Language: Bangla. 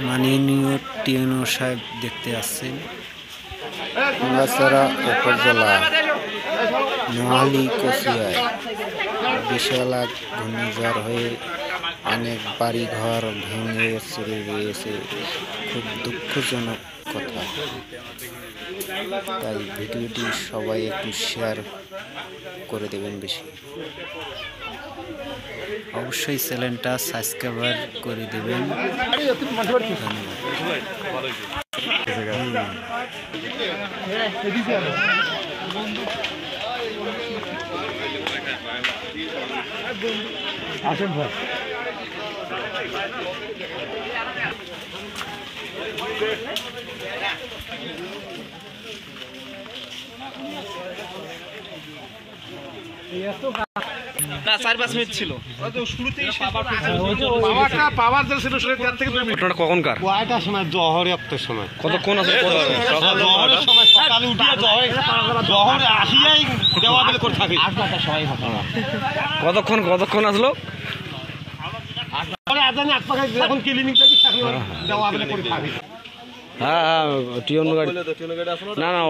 মাননীয় টিএনও সাহেব দেখতে আসছেন। নোয়াপাড়া উপজেলা নোয়ালী কচিয়ায় বিশাল এক ঘূর্ণিঝড় হয়ে অনেক বাড়িঘর ভেঙে চুরে গিয়েছে। খুব দুঃখজনক কথা। তাই ভিডিওটি সবাই একটু শেয়ার করে দেবেন বেশি। অবশ্যই চ্যানেলটা সাবস্ক্রাইব করে দেবেন। আসেন ভাই। না 4-5 মিনিট ছিল শুরুতেই পাওয়ার যে ছিল সেটা 4 থেকে 2 মিনিট। ঘটনাটা কখনকার? কয়টার সময়? জহরে একটা সময়। কতক্ষণ আছে? জহরের সময় সকালে উঠিয়ে জহরে আসিয়াই দেওয়া বেলে করে থাকি। কতক্ষণ আসলো? আজানে এক পাখা যখন ক্লিনিক লাগি দেওয়া বেলে করে থাকি। হ্যাঁ টিওন গাড়ি না না